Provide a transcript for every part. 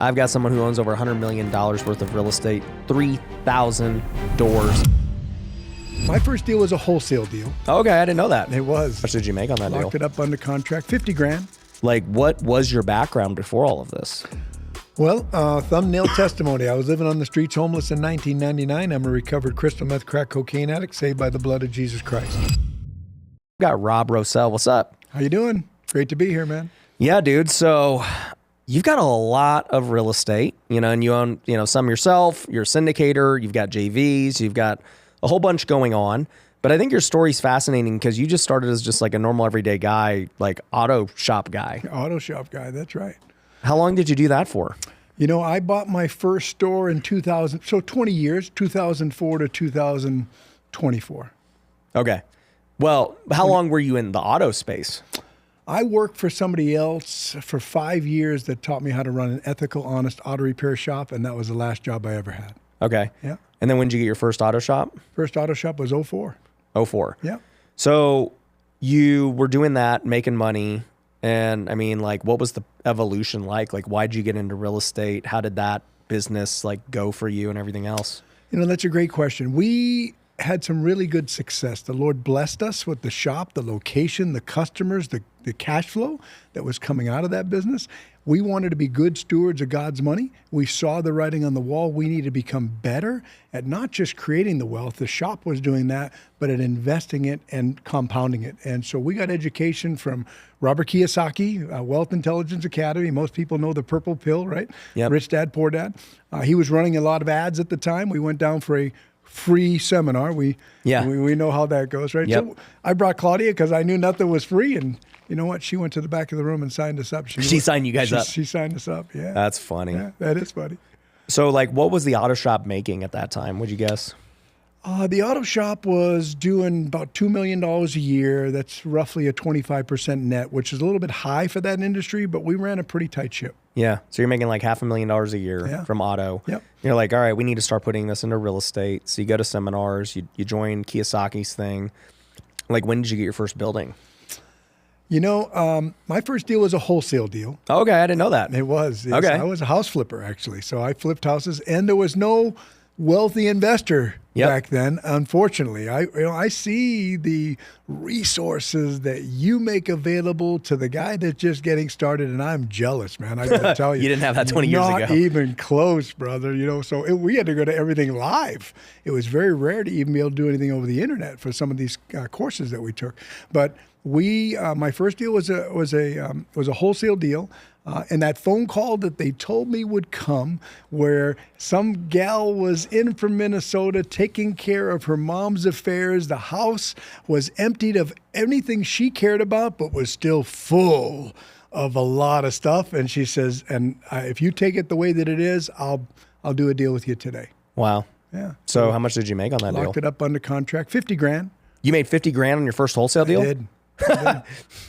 I've got someone who owns over $100 million worth of real estate, 3,000 doors. My first deal was a wholesale deal. Okay, I didn't know that. It was. How much did you make on that deal? Locked it up under contract, 50 grand. Like, what was your background before all of this? Well, thumbnail testimony. I was living on the streets homeless in 1999. I'm a recovered crystal meth crack cocaine addict saved by the blood of Jesus Christ. We got Rob Rosell. What's up? How you doing? Great to be here, man. Yeah, dude. So you've got a lot of real estate, and you own, some yourself. You're a syndicator. You've got JVs. You've got a whole bunch going on. But I think your story's fascinating because you just started as just like a normal everyday guy, like auto shop guy. Auto shop guy, that's right. How long did you do that for? I bought my first store in 2000, so 20 years, 2004 to 2024. Okay. Well, how long were you in the auto space? I worked for somebody else for 5 years that taught me how to run an ethical, honest auto repair shop, and that was the last job I ever had. Okay. Yeah. And then when did you get your first auto shop? First auto shop was 04. 04. Yeah. So you were doing that, making money. And I mean, like, what was the evolution like? Like, why'd you get into real estate? How did that business go for you and everything else? That's a great question. We had some really good success. The Lord blessed us with the shop, the location, the customers, the cash flow that was coming out of that business. We wanted to be good stewards of God's money. We saw the writing on the wall. We need to become better at not just creating the wealth. The shop was doing that, but at investing it and compounding it. And so we got education from Robert Kiyosaki, Wealth Intelligence Academy. Most people know the purple pill, right? Yep. Rich Dad, Poor Dad. He was running a lot of ads at the time. We went down for a free seminar. We know how that goes, right? Yep. So I brought Claudia because I knew nothing was free, and you know what? She went to the back of the room and signed us up. She signed you guys up. She signed us up. Yeah, that's funny. Yeah, that is funny. So, what was the auto shop making at that time? Would you guess? The auto shop was doing about $2 million a year. That's roughly a 25% net, which is a little bit high for that industry, but we ran a pretty tight ship. Yeah. So you're making like $500,000 a year from auto. Yep. You're like, all right, we need to start putting this into real estate. So you go to seminars, you join Kiyosaki's thing. Like, when did you get your first building? My first deal was a wholesale deal. Okay, I didn't know that. It was. Yes. Okay. I was a house flipper, actually. So I flipped houses, and there was no wealthy investor back then, unfortunately. I see the resources that you make available to the guy that's just getting started, and I'm jealous, man. I got to tell you. You didn't have that 20 years ago. Not even close, brother. So we had to go to everything live. It was very rare to even be able to do anything over the internet for some of these courses that we took. But my first deal was a wholesale deal. And that phone call that they told me would come, where some gal was in from Minnesota taking care of her mom's affairs. The house was emptied of anything she cared about, but was still full of a lot of stuff. And she says, if you take it the way that it is, I'll do a deal with you today. Wow. Yeah. So how much did you make on that deal? Locked it up under contract, 50 grand. You made 50 grand on your first wholesale deal? I did.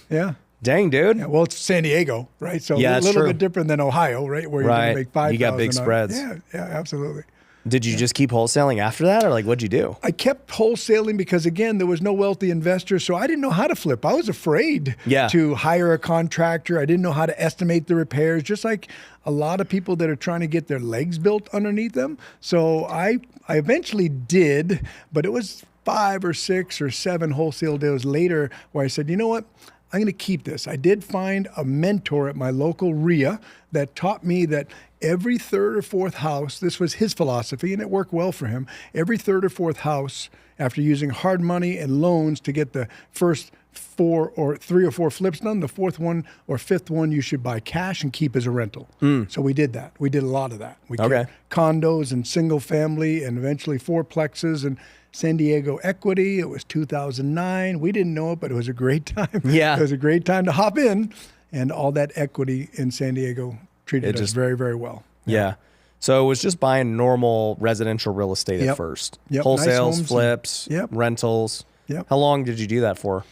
Yeah. Dang, dude. Yeah, well, it's San Diego, right? So yeah, a little true. bit different than Ohio, right? Where you're going to make 5,000. You got big spreads. Yeah, absolutely. Did you just keep wholesaling after that, or what'd you do? I kept wholesaling because, again, there was no wealthy investor, so I didn't know how to flip. I was afraid to hire a contractor. I didn't know how to estimate the repairs, just like a lot of people that are trying to get their legs built underneath them. So I eventually did, but it was 5 or 6 or 7 wholesale deals later where I said, you know what? I'm going to keep this. I did find a mentor at my local RIA that taught me that every third or fourth house, this was his philosophy, and it worked well for him. Every third or fourth house, after using hard money and loans to get the first 3 or 4 flips done, the fourth one or fifth one you should buy cash and keep as a rental. So we did that. We did a lot of that. We kept condos and single family and eventually fourplexes and San Diego equity. It was 2009. We didn't know it, but it was a great time. Yeah. It was a great time to hop in, and all that equity in San Diego treated us very, very well. Yeah. So it was just buying normal residential real estate at first. Wholesales, nice flips, rentals. How long did you do that for?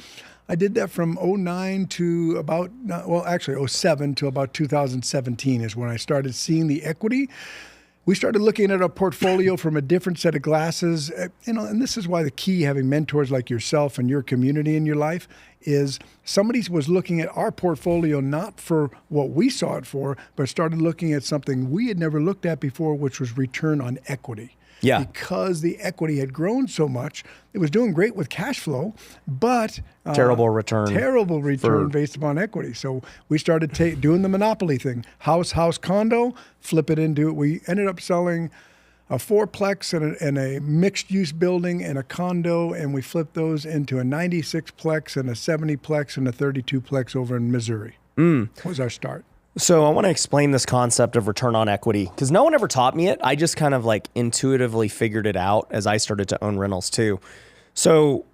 I did that from 09 to about, 07 to about 2017 is when I started seeing the equity. we started looking at our portfolio from a different set of glasses, and this is why the key, having mentors like yourself and your community in your life, is somebody was looking at our portfolio not for what we saw it for, but started looking at something we had never looked at before, which was return on equity. Yeah. Because the equity had grown so much, it was doing great with cash flow, but terrible return based upon equity. So we started doing the monopoly thing: house, condo, flip it into. We ended up selling a fourplex and a mixed-use building and a condo, and we flipped those into a 96-plex and a 70-plex and a 32-plex over in Missouri. That was our start. So I want to explain this concept of return on equity because no one ever taught me it. I just kind of like intuitively figured it out as I started to own rentals too. So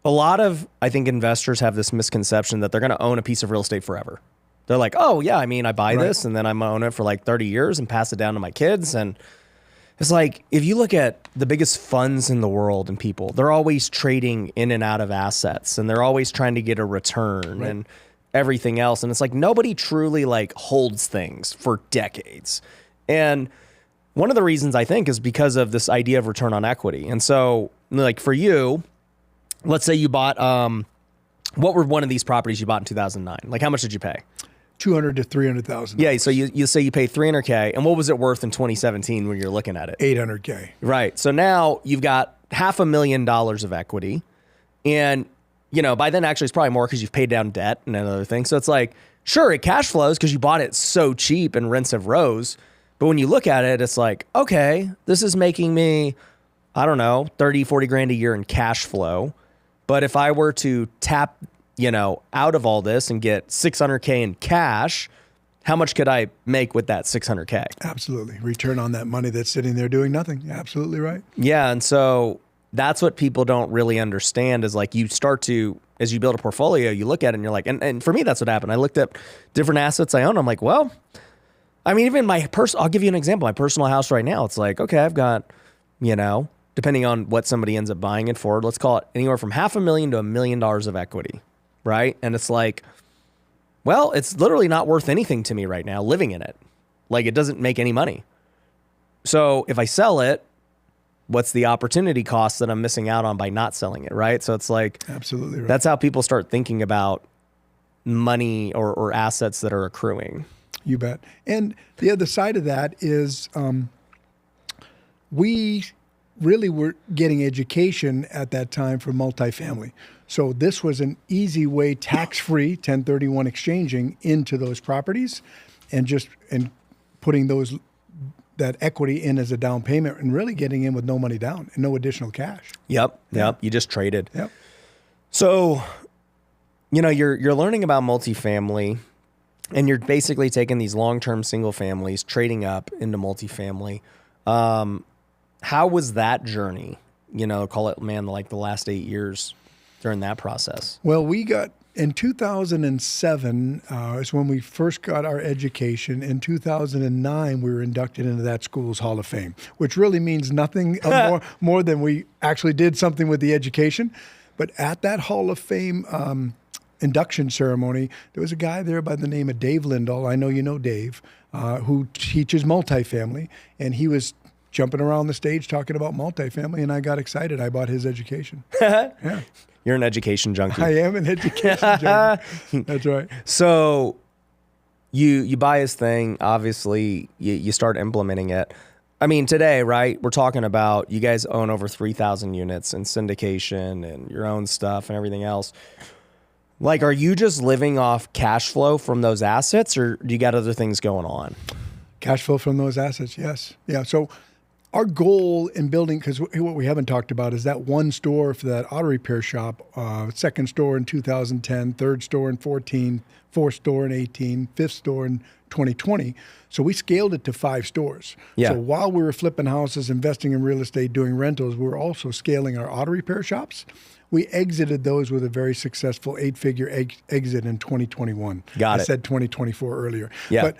a lot of, I think, investors have this misconception that they're going to own a piece of real estate forever. They're like, oh yeah, I mean, I buy this and then I'm going to own it for like 30 years and pass it down to my kids. And it's like, if you look at the biggest funds in the world and people, they're always trading in and out of assets and they're always trying to get a return and everything else. And it's like, nobody truly like holds things for decades. And one of the reasons I think is because of this idea of return on equity. And so like for you, let's say you bought, what were one of these properties you bought in 2009? Like how much did you pay? $200,000 to $300,000. Yeah. So you say you paid $300K, and what was it worth in 2017 when you're looking at it? $800K. Right. So now you've got $500,000 of equity, and you know, by then actually it's probably more because you've paid down debt and another thing. So it's like, sure, it cash flows because you bought it so cheap and rents have rose. But when you look at it, it's like, okay, this is making me, I don't know, 30, 40 grand a year in cash flow. But if I were to tap, you know, out of all this and get $600K in cash, how much could I make with that $600K? Absolutely. Return on that money that's sitting there doing nothing. Absolutely right. Yeah. And so that's what people don't really understand is like you start to, as you build a portfolio, you look at it and you're like, and for me, that's what happened. I looked at different assets I own. I'm like, well, I mean, even I'll give you an example. My personal house right now, it's like, okay, I've got, you know, depending on what somebody ends up buying it for, let's call it anywhere from $500,000 to $1 million of equity. Right. And it's like, well, it's literally not worth anything to me right now living in it. Like it doesn't make any money. So if I sell it, what's the opportunity cost that I'm missing out on by not selling it, right? So it's like, absolutely right. That's how people start thinking about money or assets that are accruing. You bet. And the other side of that is we really were getting education at that time for multifamily. So this was an easy way, tax-free, 1031 exchanging into those properties and putting that equity in as a down payment and really getting in with no money down and no additional cash. Yep. You just traded. Yep. So, you know, you're learning about multifamily and you're basically taking these long-term single families, trading up into multifamily. How was that journey? You know, call it, man, like the last 8 years during that process? Well, in 2007 is when we first got our education. In 2009, we were inducted into that school's Hall of Fame, which really means nothing more than we actually did something with the education. But at that Hall of Fame induction ceremony, there was a guy there by the name of Dave Lindahl. I know you know Dave, who teaches multifamily, and he was jumping around the stage talking about multifamily, and I got excited. I bought his education. Yeah. You're an education junkie. I am an education junkie. That's right. So you buy his thing. Obviously, you start implementing it. I mean, today, right, we're talking about you guys own over 3,000 units in syndication and your own stuff and everything else. Like, are you just living off cash flow from those assets, or do you got other things going on? Cash flow from those assets, yes. Yeah, so our goal in building, because what we haven't talked about is that one store for that auto repair shop, second store in 2010, third store in 14, fourth store in 18, fifth store in 2020. So we scaled it to 5 stores. Yeah. So while we were flipping houses, investing in real estate, doing rentals, we were also scaling our auto repair shops. We exited those with a very successful 8-figure exit in 2021. Got it. I said 2024 earlier. Yeah. But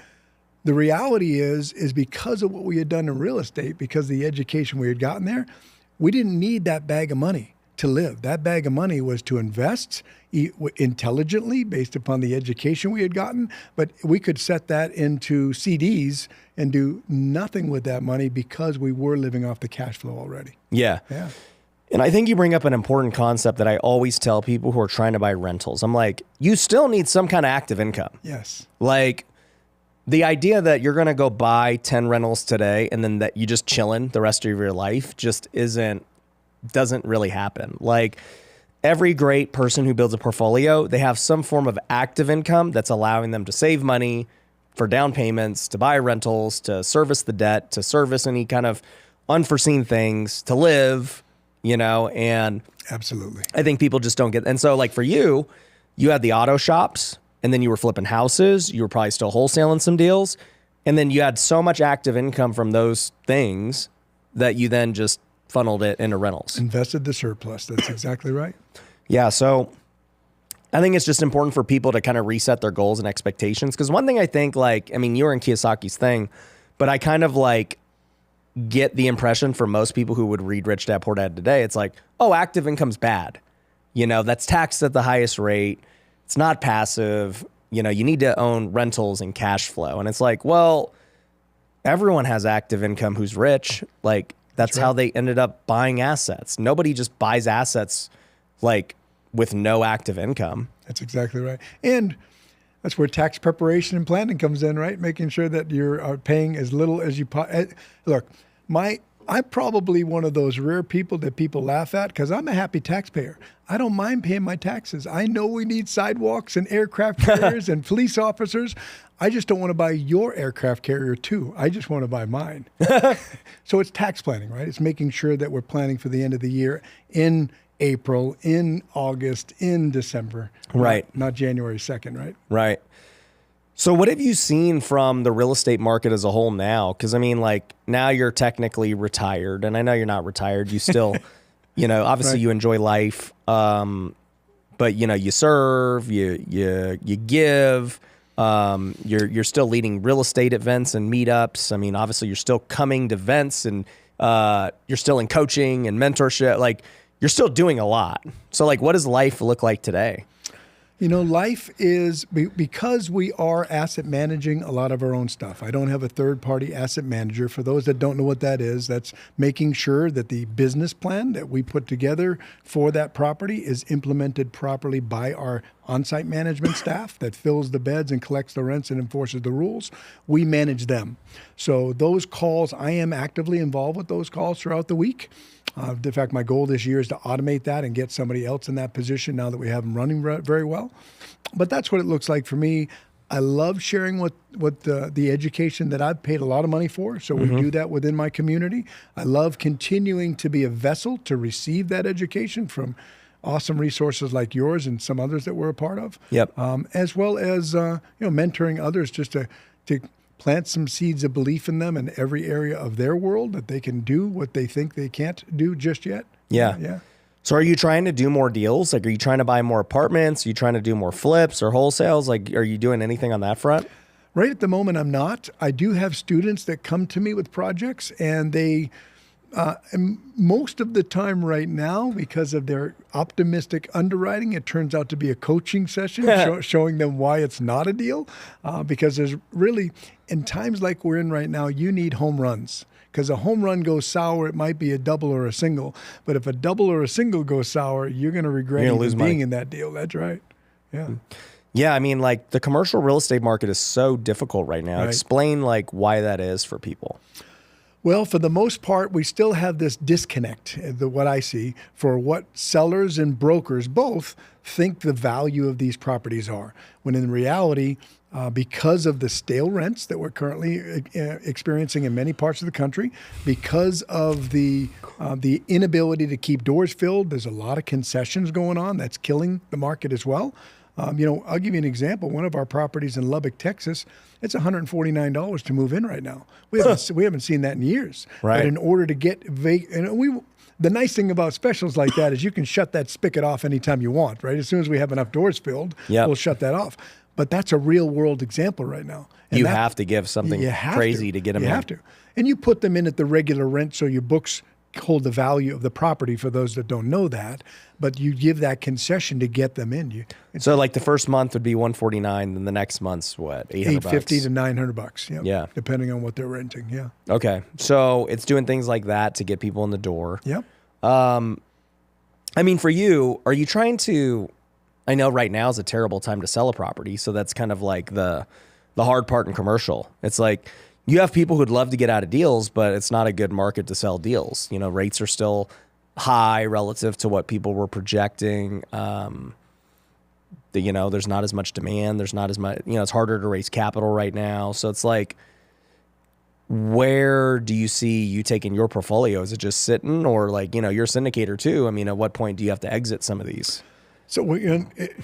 the reality is because of what we had done in real estate, because of the education we had gotten there, we didn't need that bag of money to live. That bag of money was to invest intelligently based upon the education we had gotten, but we could set that into CDs and do nothing with that money because we were living off the cash flow already. Yeah. Yeah. And I think you bring up an important concept that I always tell people who are trying to buy rentals. I'm like, you still need some kind of active income. Yes. Like the idea that you're going to go buy 10 rentals today and then that you just chilling the rest of your life just doesn't really happen. Like every great person who builds a portfolio, they have some form of active income that's allowing them to save money for down payments, to buy rentals, to service the debt, to service any kind of unforeseen things, to live, and absolutely. I think people just don't get. And so like for you, you had the auto shops and then you were flipping houses. You were probably still wholesaling some deals. And then you had so much active income from those things that you then just funneled it into rentals. Invested the surplus. That's exactly right. Yeah. So I think it's just important for people to kind of reset their goals and expectations. Because one thing I think, you were in Kiyosaki's thing, but I kind of get the impression for most people who would read Rich Dad Poor Dad today, it's like, oh, active income's bad. That's taxed at the highest rate. It's not passive. You need to own rentals and cash flow. And it's like, well, everyone has active income who's rich. That's how they ended up buying assets. Nobody just buys assets with no active income. That's exactly right. And that's where tax preparation and planning comes in, right? Making sure that you're paying as little as you look. I'm probably one of those rare people that people laugh at because I'm a happy taxpayer. I don't mind paying my taxes. I know we need sidewalks and aircraft carriers and police officers. I just don't want to buy your aircraft carrier too. I just want to buy mine. So it's tax planning, right? It's making sure that we're planning for the end of the year in April, in August, in December. Right. Not January 2nd, right? Right. So what have you seen from the real estate market as a whole now? Because now you're technically retired, and I know you're not retired. You still, obviously you enjoy life, but you serve, you give. You're still leading real estate events and meetups. Obviously you're still coming to events, and you're still in coaching and mentorship. You're still doing a lot. So what does life look like today? Life is, because we are asset managing a lot of our own stuff. I don't have a third-party asset manager. For those that don't know what that is, that's making sure that the business plan that we put together for that property is implemented properly by our on-site management staff that fills the beds and collects the rents and enforces the rules. We manage them. So those calls, I am actively involved with those calls throughout the week. In fact, my goal this year is to automate that and get somebody else in that position now that we have them running very well. But that's what it looks like for me. I love sharing what the education that I've paid a lot of money for. So we do that within my community. I love continuing to be a vessel to receive that education from awesome resources like yours and some others that we're a part of. Yep. As well as mentoring others just to plant some seeds of belief in them in every area of their world that they can do what they think they can't do just yet. Yeah. Yeah. So are you trying to do more deals? Are you trying to buy more apartments? Are you trying to do more flips or wholesales? Are you doing anything on that front? Right at the moment, I'm not. I do have students that come to me with projects, and they, most of the time right now, because of their optimistic underwriting, it turns out to be a coaching session showing them why it's not a deal. Because there's really, in times like we're in right now, you need home runs. Because a home run goes sour, it might be a double or a single. But if a double or a single goes sour, you're going to regret even being in that deal. That's right. Yeah. Yeah, the commercial real estate market is so difficult right now. Right. Explain why that is for people. Well, for the most part, we still have this disconnect, what I see, for what sellers and brokers both think the value of these properties are. When in reality, because of the stale rents that we're currently experiencing in many parts of the country, because of the inability to keep doors filled, there's a lot of concessions going on that's killing the market as well. I'll give you an example. One of our properties in Lubbock, Texas, it's $149 to move in right now. We haven't seen that in years. Right. But in order to get the nice thing about specials like that is you can shut that spigot off anytime you want, right? As soon as we have enough doors filled, we'll shut that off. But that's a real world example right now. And you have to give something crazy to get them in. You have to. And you put them in at the regular rent so your books hold the value of the property for those that don't know that, but you give that concession to get them in. So like the first month would be $149, then the next month's what, $800? $850 to $900. Yep. Yeah. Depending on what they're renting. Yeah. Okay. So it's doing things like that to get people in the door. Yep. I mean, for you, are you trying to, I know right now is a terrible time to sell a property. So that's kind of like the hard part in commercial. It's like you have people who'd love to get out of deals, but it's not a good market to sell deals. You know, rates are still high relative to what people were projecting. You know, there's not as much demand. There's not as much, you know, it's harder to raise capital right now. So it's like, where do you see you taking your portfolio? Is it just sitting, or like, you know, you're a syndicator too? I mean, at what point do you have to exit some of these? So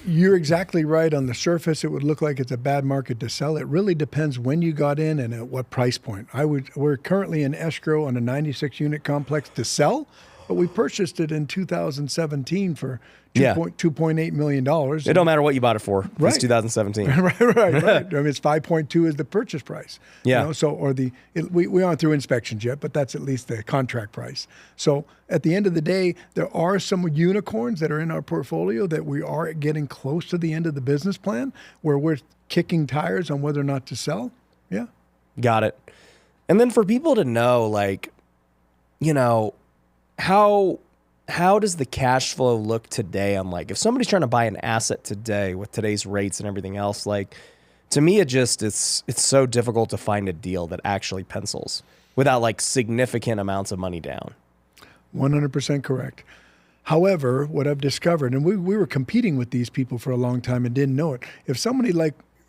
you're exactly right. On the surface, it would look like it's a bad market to sell. It really depends when you got in and at what price point. We're currently in escrow on a 96-unit complex to sell, but we purchased it in 2017 for $2.8 million. It don't matter what you bought it for. Right. It's 2017. right. I mean, it's 5.2 is the purchase price. Yeah. You know, so we aren't through inspections yet, but that's at least the contract price. So at the end of the day, there are some unicorns that are in our portfolio that we are getting close to the end of the business plan where we're kicking tires on whether or not to sell. Yeah. Got it. And then for people to know, like, you know, how does the cash flow look today on, like, if somebody's trying to buy an asset today with today's rates and everything else, like, to me, it's so difficult to find a deal that actually pencils without like significant amounts of money down. 100% correct. However, what I've discovered, and we were competing with these people for a long time and didn't know it. If somebody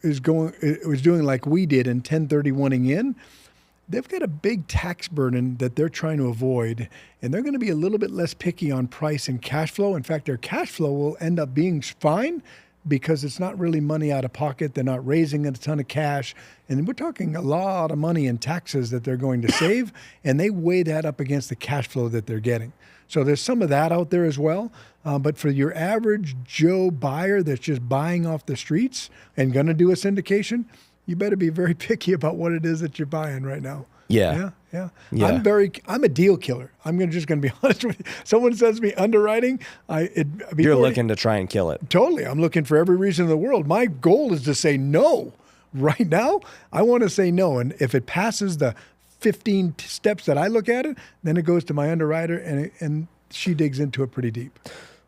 was doing like we did in 1031ing in, they've got a big tax burden that they're trying to avoid, and they're going to be a little bit less picky on price and cash flow. In fact, their cash flow will end up being fine because it's not really money out of pocket. They're not raising a ton of cash. And we're talking a lot of money in taxes that they're going to save, and they weigh that up against the cash flow that they're getting. So there's some of that out there as well. But for your average Joe buyer that's just buying off the streets and going to do a syndication, you better be very picky about what it is that you're buying right now. Yeah. I'm a deal killer. Just going to be honest with you. Someone says to me underwriting, you're looking to try and kill it. Totally. I'm looking for every reason in the world. My goal is to say no. Right now, I want to say no. And if it passes the 15 steps that I look at it, then it goes to my underwriter and she digs into it pretty deep.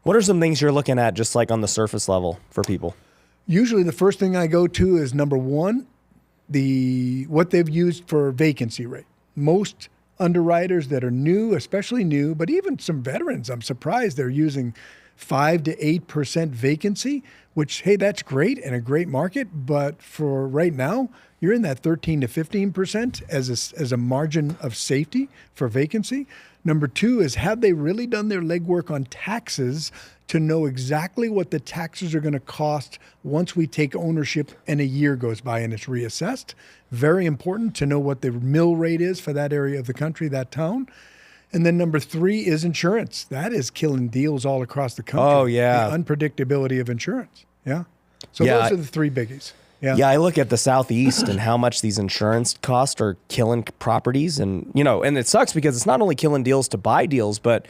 What are some things you're looking at just like on the surface level for people? Usually the first thing I go to is number one, what they've used for vacancy rate. Most underwriters that are new, especially new, but even some veterans, I'm surprised they're using 5 to 8% vacancy, which, hey, that's great in a great market. But for right now, you're in that 13 to 15% as a margin of safety for vacancy. Number two is, have they really done their legwork on taxes to know exactly what the taxes are going to cost once we take ownership and a year goes by and it's reassessed? Very important to know what the mill rate is for that area of the country, that town. And then number three is insurance. That is killing deals all across the country. Oh, yeah. The unpredictability of insurance. Yeah. So those are the three biggies. Yeah, I look at the Southeast and how much these insurance costs are killing properties. And, and it sucks because it's not only killing deals to buy deals, but,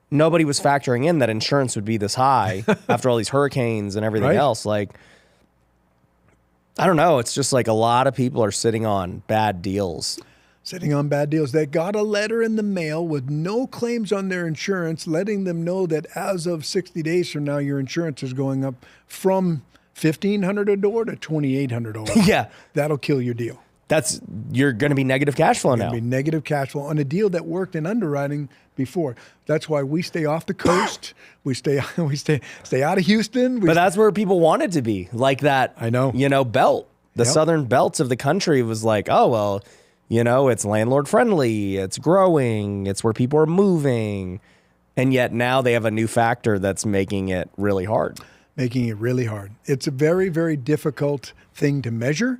nobody was factoring in that insurance would be this high after all these hurricanes and everything else. Like, I don't know. It's just like a lot of people are sitting on bad deals. They got a letter in the mail with no claims on their insurance, letting them know that as of 60 days from now, your insurance is going up from $1,500 a door to $2,800. Yeah. That'll kill your deal. You're going to be negative cash flow now. Be negative cash flow on a deal that worked in underwriting before. That's why we stay off the coast. We stay out of Houston. But that's where people wanted to be, like that. I know. Belt. The southern belts of the country was like, oh well, it's landlord friendly. It's growing. It's where people are moving, and yet now they have a new factor that's making it really hard. It's a very, very difficult thing to measure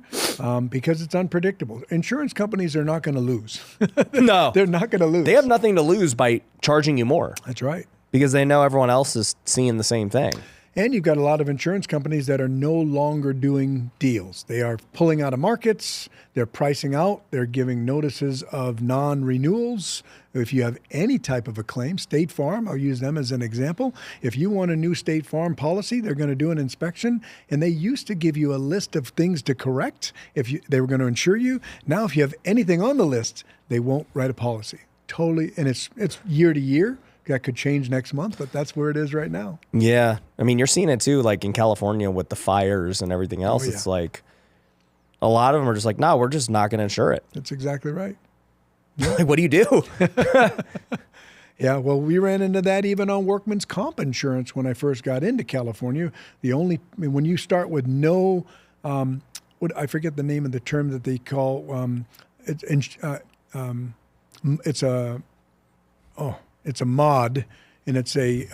because it's unpredictable. Insurance companies are not going to lose. No. They're not going to lose. They have nothing to lose by charging you more. That's right. Because they know everyone else is seeing the same thing. And you've got a lot of insurance companies that are no longer doing deals. They are pulling out of markets. They're pricing out. They're giving notices of non-renewals. If you have any type of a claim, State Farm, I'll use them as an example. If you want a new State Farm policy, they're going to do an inspection. And they used to give you a list of things to correct if they were going to insure you. Now, if you have anything on the list, they won't write a policy. Totally. And it's year to year. That could change next month, but that's where it is right now. Yeah. I mean, you're seeing it too, like in California with the fires and everything else. It's like a lot of them are just like, no, we're just not going to insure it. That's exactly right. Like, what do you do? Yeah, well, we ran into that even on workman's comp insurance when I first got into California. When you start with no, I forget the name of the term that they call, it's a mod, and it's a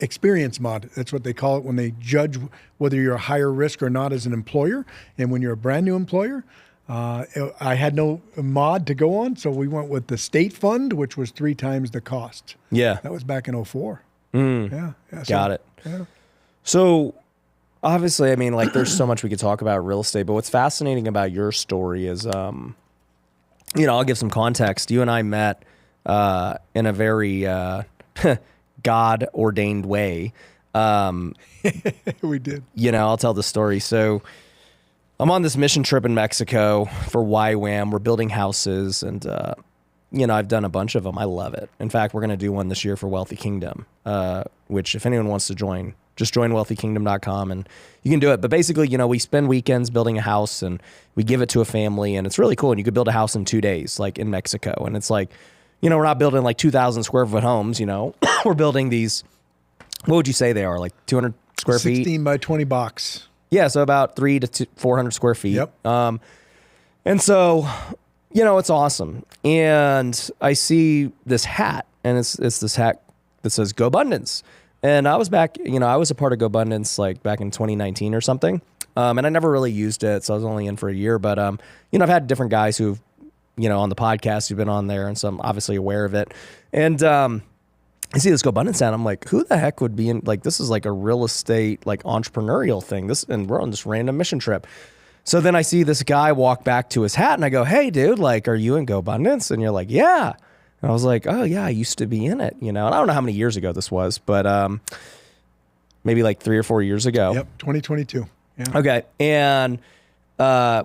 experience mod. That's what they call it when they judge whether you're a higher risk or not as an employer. And when you're a brand new employer, I had no mod to go on, so we went with the state fund, which was 3 times the cost. Yeah. That was back in 2004. Yeah. Got it. Yeah. So obviously, I mean, like there's so much we could talk about real estate, but what's fascinating about your story is, I'll give some context. You and I met in a very God-ordained way. We did. I'll tell the story. So I'm on this mission trip in Mexico for YWAM. We're building houses, and, I've done a bunch of them. I love it. In fact, we're going to do one this year for Wealthy Kingdom, which if anyone wants to join, just join wealthykingdom.com and you can do it. But basically, we spend weekends building a house and we give it to a family, and it's really cool. And you could build a house in 2 days, like in Mexico. And it's like, we're not building like 2,000 square foot homes, We're building these, what would you say they are, like 200 square feet? 16 by 20 box. Yeah, so about 300 to 400 square feet. Yep. And so, it's awesome. And I see this hat, and it's this hat that says Go Abundance. And I was back, I was a part of Go Abundance like back in 2019 or something. And I never really used it, so I was only in for a year. But, I've had different guys who've, on the podcast who've been on there, and so I'm obviously aware of it. And I see this Go Abundance ad, I'm like, who the heck would be in, like, this is like a real estate, like entrepreneurial thing. And we're on this random mission trip. So then I see this guy walk back to his hat, and I go, hey, dude, like, are you in Go Abundance? And you're like, yeah. And I was like, oh, yeah, I used to be in it, And I don't know how many years ago this was, but maybe like 3 or 4 years ago. Yep, 2022. Yeah. Okay. And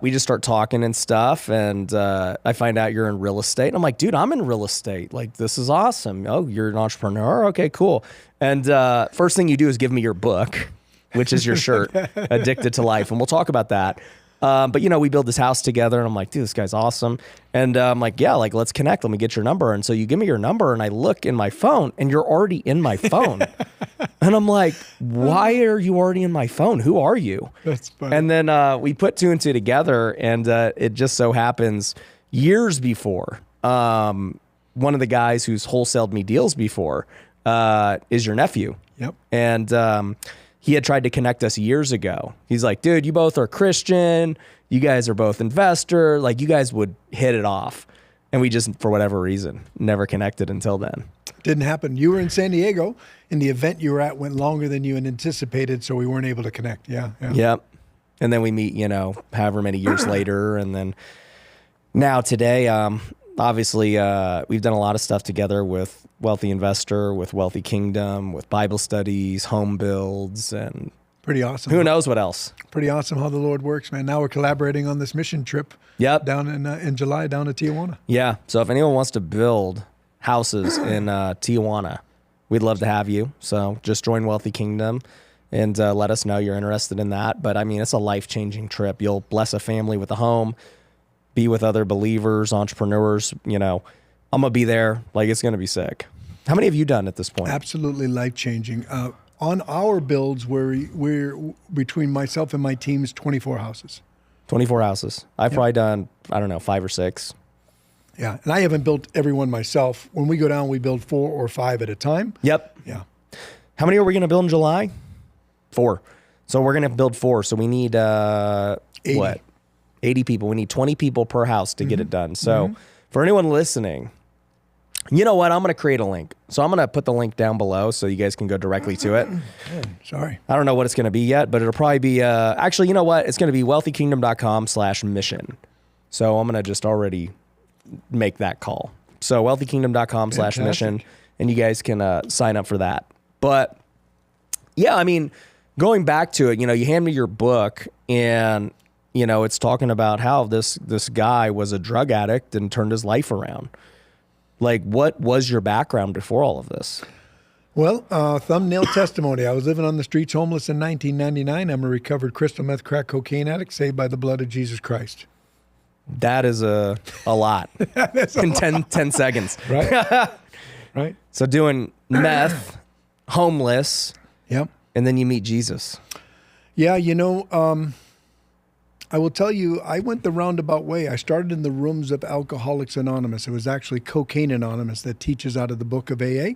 we just start talking and stuff, and I find out you're in real estate. I'm like, dude, I'm in real estate. Like, this is awesome. Oh, you're an entrepreneur? Okay, cool. And first thing you do is give me your book, which is your shirt, Addicted to Life. And we'll talk about that. But, we build this house together, and I'm like, dude, this guy's awesome. And I'm like, yeah, like, let's connect. Let me get your number. And so you give me your number, and I look in my phone, and you're already in my phone. And I'm like, why are you already in my phone? Who are you? That's funny. And then we put 2 and 2 together, and it just so happens years before, one of the guys who's wholesaled me deals before is your nephew. Yep. And he had tried to connect us years ago. He's like, dude, you both are Christian. You guys are both investor. Like, you guys would hit it off. And we just, for whatever reason, never connected until then. Didn't happen. You were in San Diego, and the event you were at went longer than you had anticipated, so we weren't able to connect. Yeah. Yep. And then we meet, however many years later. And then now today, obviously, we've done a lot of stuff together with Wealthy Investor, with Wealthy Kingdom, with Bible studies, home builds, and pretty awesome. Who knows what else? Pretty awesome how the Lord works, man. Now we're collaborating on this mission trip. Yep. Down in July, down to Tijuana. Yeah. So if anyone wants to build houses in Tijuana, we'd love to have you. So just join Wealthy Kingdom and let us know you're interested in that. But I mean, it's a life-changing trip. You'll bless a family with a home, be with other believers, entrepreneurs. I'm going to be there. Like, it's going to be sick. How many have you done at this point? Absolutely life-changing. On our builds, we're between myself and my team's 24 houses. 24 houses. I've probably done, 5 or 6. Yeah, and I haven't built every one myself. When we go down, we build 4 or 5 at a time. Yep. Yeah. How many are we going to build in July? 4. So we're going to build 4. So we need 80. 80 people. We need 20 people per house to get it done. So for anyone listening You know what? I'm going to create a link. So I'm going to put the link down below so you guys can go directly to it. Sorry. I don't know what it's going to be yet, but it'll probably be, actually, you know what? It's going to be wealthykingdom.com/mission. So I'm going to just already make that call. So wealthykingdom.com/mission, and you guys can sign up for that. But yeah, I mean, going back to it, you hand me your book and, it's talking about how this guy was a drug addict and turned his life around. Like, what was your background before all of this? Well, thumbnail testimony. I was living on the streets homeless in 1999. I'm a recovered crystal meth crack cocaine addict saved by the blood of Jesus Christ. That is a lot in 10 seconds. Right. Right. So doing meth, homeless. Yep. And then you meet Jesus. Yeah, I will tell you, I went the roundabout way. I started in the rooms of Alcoholics Anonymous. It was actually Cocaine Anonymous that teaches out of the book of AA.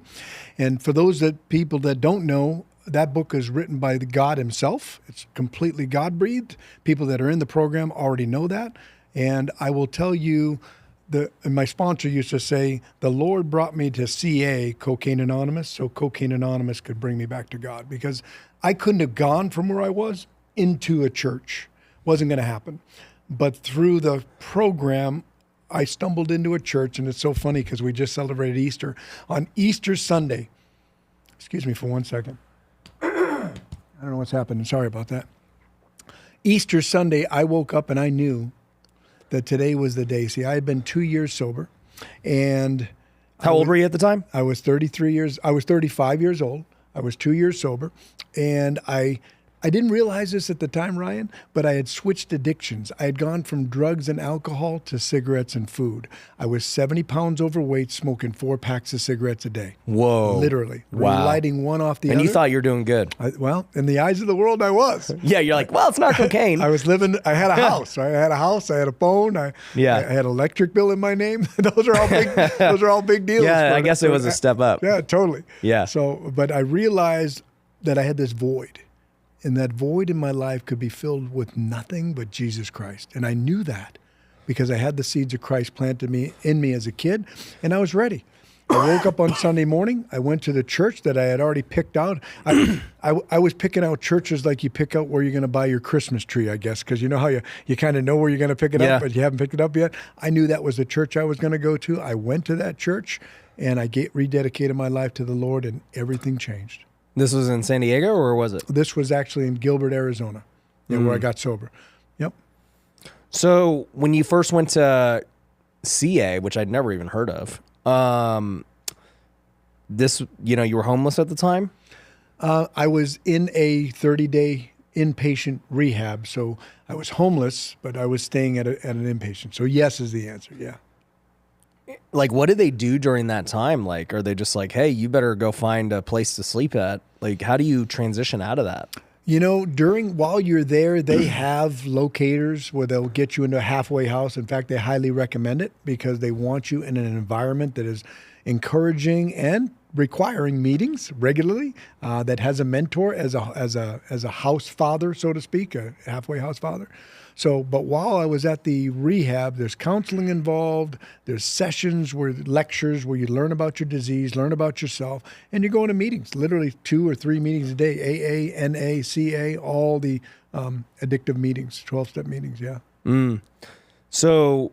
And for those people that don't know, that book is written by God himself. It's completely God-breathed. People that are in the program already know that. And I will tell you, and my sponsor used to say, the Lord brought me to CA, Cocaine Anonymous, so Cocaine Anonymous could bring me back to God, because I couldn't have gone from where I was into a church. Wasn't going to happen. But through the program, I stumbled into a church, and it's so funny because we just celebrated Easter. On Easter Sunday, excuse me for 1 second. I don't know what's happening. Sorry about that. Easter Sunday, I woke up and I knew that today was the day. See, I had been 2 years sober, and how old were you at the time? I was 35 years old. I was 2 years sober, and I didn't realize this at the time, Ryan, but I had switched addictions. I had gone from drugs and alcohol to cigarettes and food. I was 70 pounds overweight, smoking 4 packs of cigarettes a day. Whoa. Literally. Wow. Lighting one off the other. And you thought you were doing good. Well, in the eyes of the world, I was. Yeah, you're like, well, it's not cocaine. I had a house. I had a phone. I had electric bill in my name. Those are all big deals. Yeah, I guess it was a step up. Yeah, totally. Yeah. So, but I realized that I had this void. And that void in my life could be filled with nothing but Jesus Christ. And I knew that because I had the seeds of Christ planted in me as a kid, and I was ready. I woke up on Sunday morning. I went to the church that I had already picked out. I was picking out churches like you pick out where you're going to buy your Christmas tree, I guess, because you know how you kind of know where you're going to pick it up, but you haven't picked it up yet. I knew that was the church I was going to go to. I went to that church, and I rededicated my life to the Lord, and everything changed. This was in San Diego, or was it? This was actually in Gilbert, Arizona, where I got sober. Yep. So when you first went to CA, which I'd never even heard of, you were homeless at the time? I was in a 30-day inpatient rehab, so I was homeless, but I was staying at an inpatient. So yes is the answer, yeah. Like, what did they do during that time? Like, are they just like, hey, you better go find a place to sleep at? Like, how do you transition out of that? While you're there, they have locators where they'll get you into a halfway house. In fact, they highly recommend it because they want you in an environment that is encouraging and requiring meetings regularly, that has a mentor as a house father, so to speak, a halfway house father. So, but while I was at the rehab, there's counseling involved, there's sessions lectures where you learn about your disease, learn about yourself, and you're going to meetings, literally 2 or 3 meetings a day, AA, NA, CA, all the addictive meetings, 12-step meetings, yeah. So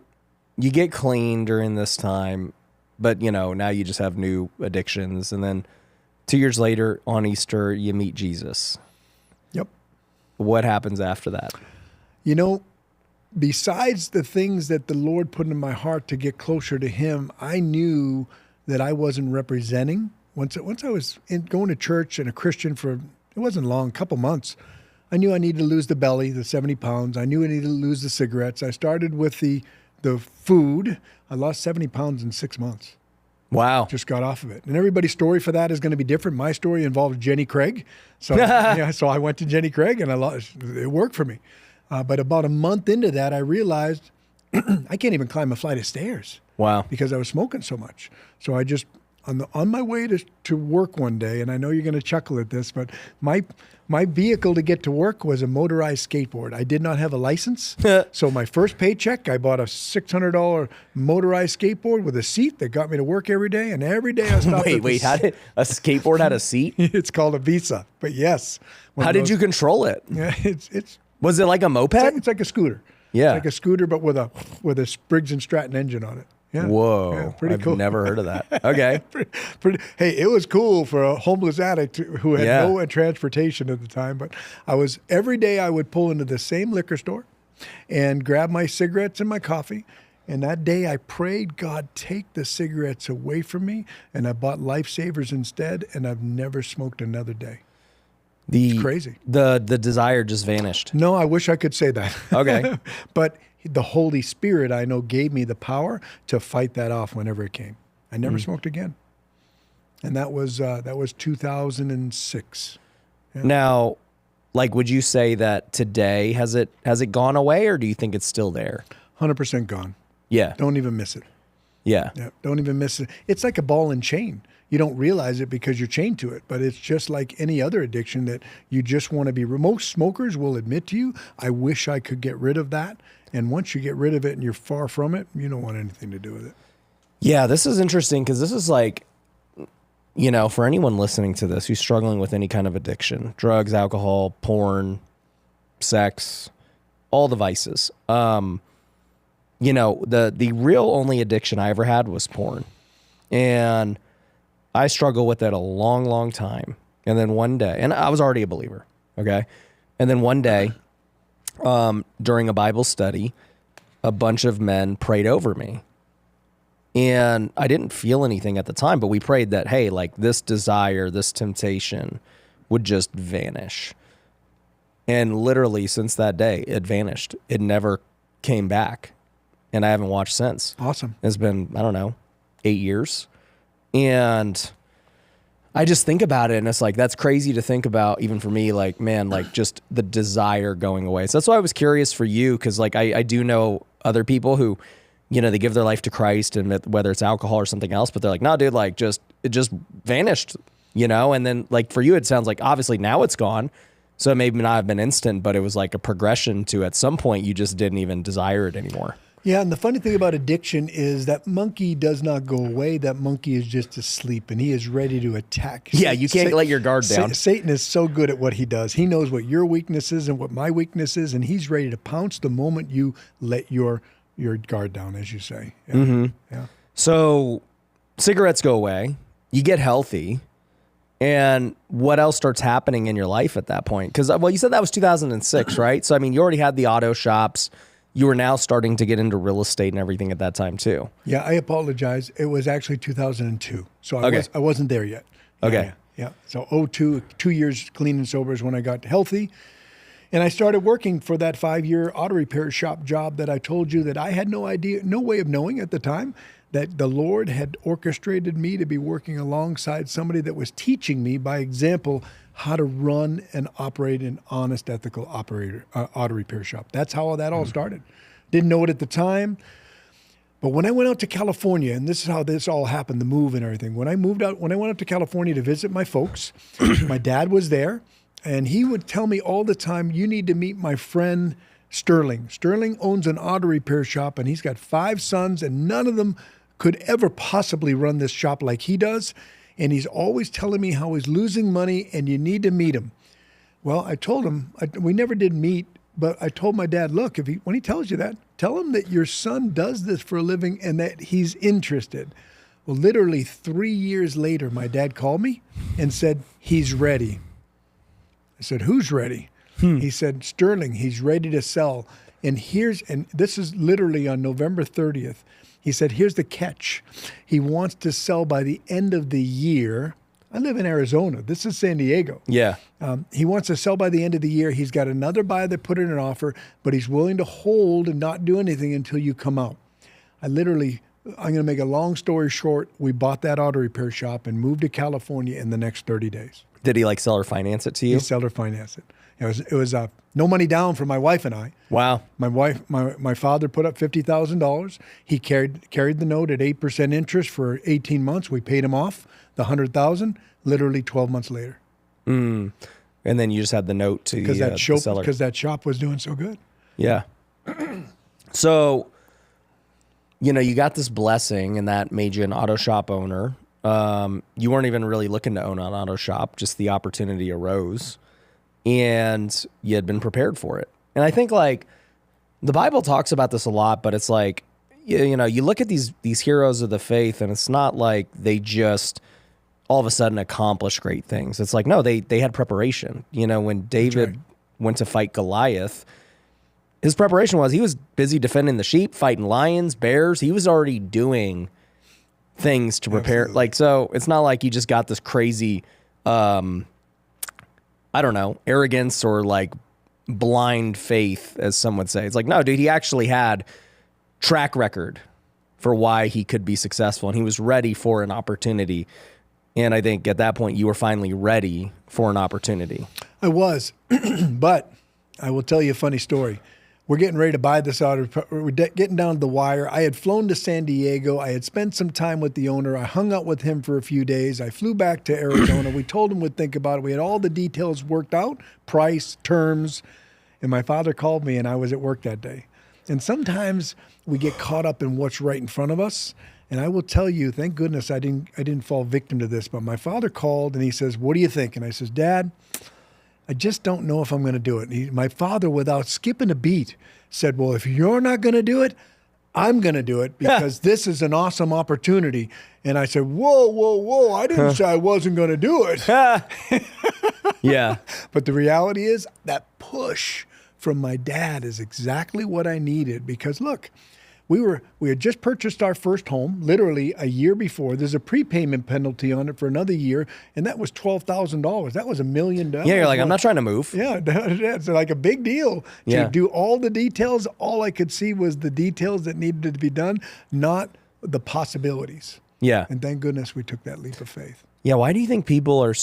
you get clean during this time, but now you just have new addictions. And then 2 years later on Easter, you meet Jesus. Yep. What happens after that? Besides the things that the Lord put in my heart to get closer to him, I knew that I wasn't representing. Once I was going to church and a Christian for, it wasn't long, a couple months, I knew I needed to lose the belly, the 70 pounds. I knew I needed to lose the cigarettes. I started with the food. I lost 70 pounds in 6 months. Wow. Just got off of it. And everybody's story for that is going to be different. My story involved Jenny Craig. So, so I went to Jenny Craig and it worked for me. But about a month into that, I realized I can't even climb a flight of stairs. Wow. Because I was smoking so much. So I just on my way to work one day, and I know you're going to chuckle at this, but my vehicle to get to work was a motorized skateboard. I did not have a license. So my first paycheck, I bought a $600 motorized skateboard with a seat that got me to work every day. And every day I stopped. Wait, how did a skateboard had a seat? It's called a Visa, but yes. How did you control it? Yeah, was it like a moped? It's like a scooter. Yeah. Like a scooter, but with a Spriggs and Stratton engine on it. Yeah. Whoa. Yeah, pretty I've cool. never heard of that. Okay. Hey, it was cool for a homeless addict who had no transportation at the time. But every day I would pull into the same liquor store and grab my cigarettes and my coffee. And that day I prayed, God, take the cigarettes away from me. And I bought Lifesavers instead. And I've never smoked another day. It's crazy. The desire just vanished. No, I wish I could say that. Okay. But the Holy Spirit, I know, gave me the power to fight that off whenever it came. I never smoked again. And that was 2006. Yeah. Now, like, would you say that today has it gone away, or do you think it's still there? 100% gone. Yeah. Don't even miss it. Yeah. Don't even miss it. It's like a ball and chain. You don't realize it because you're chained to it, but it's just like any other addiction that you just want to be. Most smokers will admit to you, I wish I could get rid of that. And once you get rid of it and you're far from it, you don't want anything to do with it. Yeah, this is interesting because this is like, for anyone listening to this who's struggling with any kind of addiction, drugs, alcohol, porn, sex, all the vices. The real only addiction I ever had was porn. And I struggled with it a long, long time. And then one day, and I was already a believer, okay? And then one day, during a Bible study, a bunch of men prayed over me. And I didn't feel anything at the time, but we prayed that, hey, like this desire, this temptation would just vanish. And literally since that day, it vanished. It never came back. And I haven't watched since. Awesome. It's been, 8 years. And I just think about it, and it's like, that's crazy to think about, even for me, like, man, like just the desire going away. So that's why I was curious for you, because like I do know other people who, they give their life to Christ, and whether it's alcohol or something else, but they're like, no, dude, like it just vanished, and then like for you, it sounds like obviously now it's gone. So it may not have been instant, but it was like a progression to at some point you just didn't even desire it anymore. Yeah, and the funny thing about addiction is that monkey does not go away. That monkey is just asleep, and he is ready to attack. Yeah, you can't let your guard down. Satan is so good at what he does. He knows what your weakness is and what my weakness is, and he's ready to pounce the moment you let your guard down, as you say. Yeah. Mm-hmm. Yeah. So cigarettes go away. You get healthy. And what else starts happening in your life at that point? Because, you said that was 2006, right? So, you already had the auto shops. You were now starting to get into real estate and everything at that time too. Yeah, I apologize. It was actually 2002. So I wasn't there yet. Okay. Yeah. So 2 years clean and sober is when I got healthy. And I started working for that 5-year auto repair shop job that I told you that I had no idea, no way of knowing at the time that the Lord had orchestrated me to be working alongside somebody that was teaching me by example how to run and operate an honest, ethical auto repair shop. That's how that all started. Didn't know it at the time. But when I went out to California, and this is how this all happened, the move and everything. When I went out to California to visit my folks, my dad was there, and he would tell me all the time, you need to meet my friend Sterling. Sterling owns an auto repair shop, and he's got 5 sons, and none of them could ever possibly run this shop like he does. And he's always telling me how he's losing money and you need to meet him. Well, I told him, we never did meet, but I told my dad, look, when he tells you that, tell him that your son does this for a living and that he's interested. Well, literally 3 years later, my dad called me and said, he's ready. I said, who's ready? He said, Sterling, he's ready to sell. And this is literally on November 30th. He said, here's the catch. He wants to sell by the end of the year. I live in Arizona. This is San Diego. Yeah. He wants to sell by the end of the year. He's got another buyer that put in an offer, but he's willing to hold and not do anything until you come out. I'm going to make a long story short. We bought that auto repair shop and moved to California in the next 30 days. Did he sell or finance it to you? He sold or financed it. It was no money down for my wife and I. Wow. My father put up $50,000. He carried the note at 8% interest for 18 months. We paid him off the $100,000 literally 12 months later. And then you just had the note to the seller. Because that shop was doing so good. Yeah. So, you got this blessing, and that made you an auto shop owner. You weren't even really looking to own an auto shop, just the opportunity arose, and you had been prepared for it. And I think like the Bible talks about this a lot, but it's like, you look at these heroes of the faith, and it's not like they just all of a sudden accomplish great things. It's like, no, they had preparation. When David went to fight Goliath, his preparation was he was busy defending the sheep, fighting lions, bears. He was already doing things to prepare. Absolutely. Like, so it's not like he just got this crazy, arrogance or like blind faith, as some would say. It's like, no, dude, he actually had track record for why he could be successful, and he was ready for an opportunity. And I think at that point you were finally ready for an opportunity. I was, but I will tell you a funny story. We're getting ready to buy this auto. We're getting down to the wire. I had flown to San Diego. I had spent some time with the owner. I hung out with him for a few days. I flew back to Arizona. We told him we'd think about it. We had all the details worked out, price, terms. And my father called me, and I was at work that day. And sometimes we get caught up in what's right in front of us. And I will tell you, thank goodness I didn't fall victim to this. But my father called, and he says, "What do you think?" And I says, "Dad, I just don't know if I'm going to do it." And my father, without skipping a beat, said, "Well, if you're not going to do it, I'm going to do it because this is an awesome opportunity." And I said, whoa, I didn't say I wasn't going to do it. Yeah. But the reality is that push from my dad is exactly what I needed because, look, we had just purchased our first home, literally a year before. There's a prepayment penalty on it for another year, and that was $12,000. That was $1 million. Yeah, you're like, I'm not trying to move. Yeah, it's like a big deal to do all the details. All I could see was the details that needed to be done, not the possibilities. Yeah. And thank goodness we took that leap of faith. Yeah, why do you think people are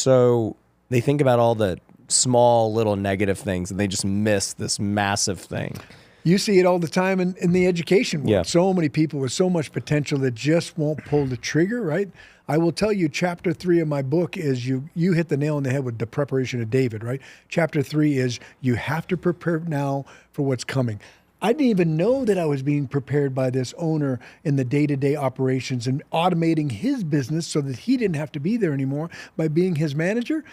they think about all the small little negative things and they just miss this massive thing? You see it all the time in the education world. Yeah. So many people with so much potential that just won't pull the trigger, right? I will tell you, chapter 3 of my book is you hit the nail on the head with the preparation of David, right? Chapter 3 is you have to prepare now for what's coming. I didn't even know that I was being prepared by this owner in the day-to-day operations and automating his business so that he didn't have to be there anymore by being his manager.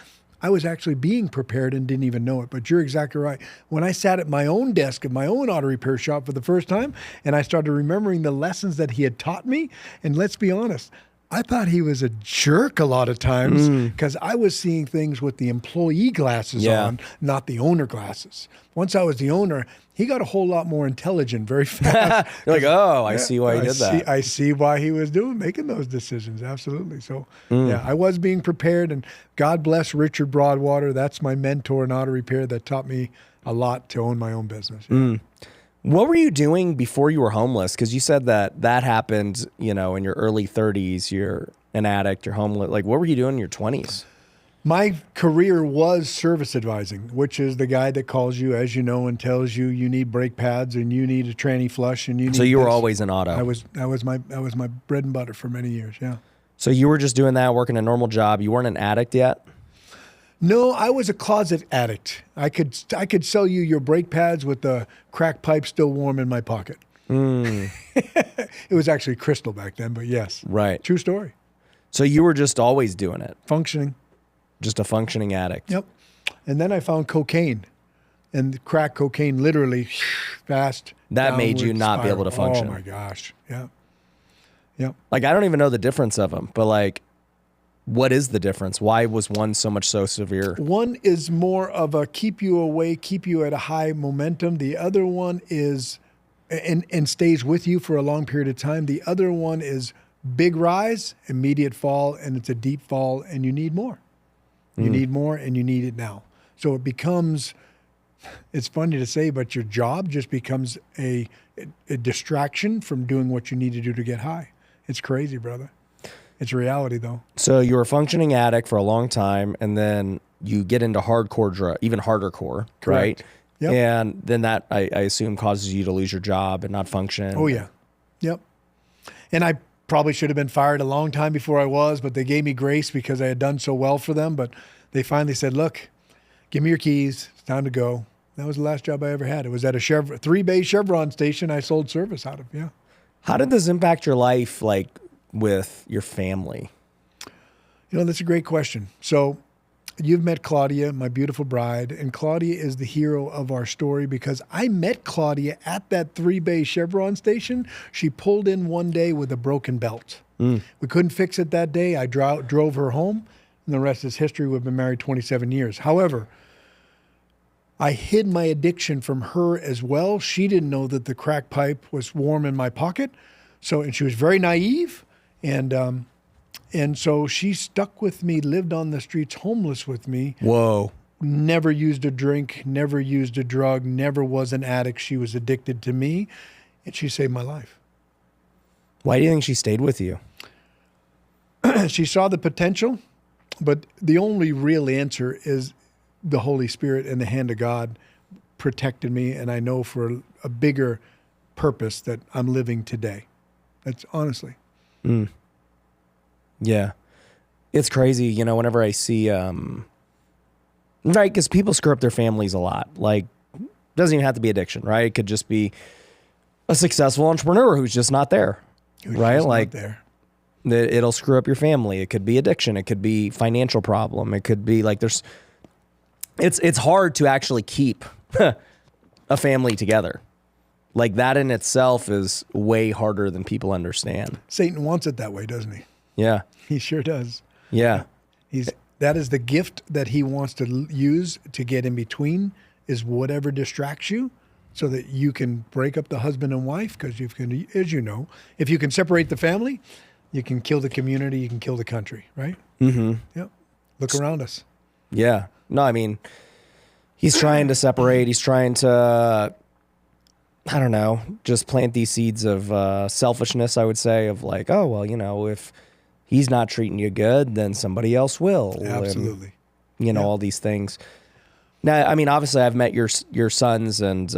I was actually being prepared and didn't even know it. But you're exactly right. When I sat at my own desk at my own auto repair shop for the first time, and I started remembering the lessons that he had taught me, and let's be honest, I thought he was a jerk a lot of times because I was seeing things with the employee glasses on, not the owner glasses. Once I was the owner, he got a whole lot more intelligent very fast. You're like, oh, I see why he did that. I see why he was making those decisions. Absolutely. So, yeah, I was being prepared, and God bless Richard Broadwater. That's my mentor in auto repair that taught me a lot to own my own business. Yeah. What were you doing before you were homeless? Because you said that happened, in your early 30s. You're an addict, you're homeless. Like, what were you doing in your 20s? My career was service advising, which is the guy that calls you, as you know, and tells you you need brake pads and you need a tranny flush and you need. So you were always in auto. That was my bread and butter for many years. Yeah. So you were just doing that, working a normal job. You weren't an addict yet? No, I was a closet addict. I could sell you your brake pads with the crack pipe still warm in my pocket. It was actually crystal back then, but yes. Right. True story. So you were just always doing it? Functioning. Just a functioning addict. Yep. And then I found cocaine, and crack cocaine literally fast. That made you not be able to function. Oh my gosh. Yeah. Yep. Like, I don't even know the difference of them, but like, what is the difference? Why was one so severe? One is more of a keep you away, keep you at a high momentum. The other one is, and stays with you for a long period of time. The other one is big rise, immediate fall, and it's a deep fall, and you need more. You need more, and you need it now. So it becomes, it's funny to say, but your job just becomes a distraction from doing what you need to do to get high. It's crazy, brother. It's reality, though. So you were a functioning addict for a long time, and then you get into hardcore drug, even harder core, Correct. right? Yep. And then that, I assume, causes you to lose your job and not function. Oh, yeah. Yep. And I probably should have been fired a long time before I was, but they gave me grace because I had done so well for them. But they finally said, look, give me your keys. It's time to go. That was the last job I ever had. It was at a 3-bay Chevron station I sold service out of. Yeah. How did this impact your life, like with your family? You know, that's a great question. So you've met Claudia, my beautiful bride, and Claudia is the hero of our story because I met Claudia at that 3-bay Chevron station. She pulled in one day with a broken belt. We couldn't fix it that day. I drove her home, and the rest is history. We've been married 27 years. However, I hid my addiction from her as well. She didn't know that the crack pipe was warm in my pocket. And she was very naive. And so she stuck with me, lived on the streets, homeless with me. Whoa. Never used a drink, never used a drug, never was an addict. She was addicted to me, and she saved my life. Why do you think she stayed with you? She saw the potential, but the only real answer is the Holy Spirit and the hand of God protected me, and I know for a bigger purpose that I'm living today. That's honestly. Yeah. It's crazy, you know, whenever I see, right, because people screw up their families a lot. Like, doesn't even have to be addiction, right? It could just be a successful entrepreneur who's just not there, right? Like, there. It'll screw up your family. It could be addiction. It could be financial problem. It could be like it's hard to actually keep a family together. Like that in itself is way harder than people understand. Satan wants it that way, doesn't he? Yeah. He sure does. Yeah. That is the gift that he wants to use to get in between is whatever distracts you so that you can break up the husband and wife because you can, as you know, if you can separate the family, you can kill the community, you can kill the country, right? Mm-hmm. Yep. Look around us. Yeah. No, I mean, he's trying to separate. He's trying to, I don't know, just plant these seeds of selfishness, I would say, of like, oh, well, you know, if he's not treating you good, then somebody else will. Absolutely. And, you know, all these things. Now, I mean, obviously, I've met your sons and,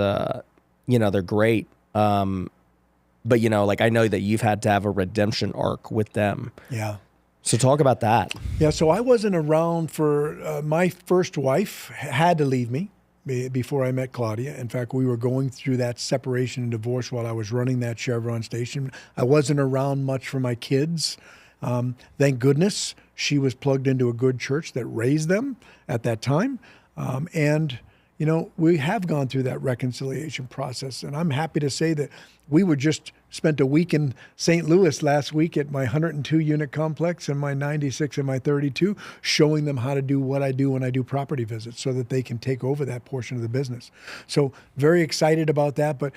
you know, they're great. But, you know, like I know that you've had to have a redemption arc with them. Yeah. So talk about that. Yeah, so I wasn't around for my first wife had to leave me before I met Claudia. In fact, we were going through that separation and divorce while I was running that Chevron station. I wasn't around much for my kids. Thank goodness she was plugged into a good church that raised them at that time. And, you know, we have gone through that reconciliation process. And I'm happy to say that we were just spent a week in St. Louis last week at my 102 unit complex and my 96 and my 32, showing them how to do what I do when I do property visits so that they can take over that portion of the business. So very excited about that. But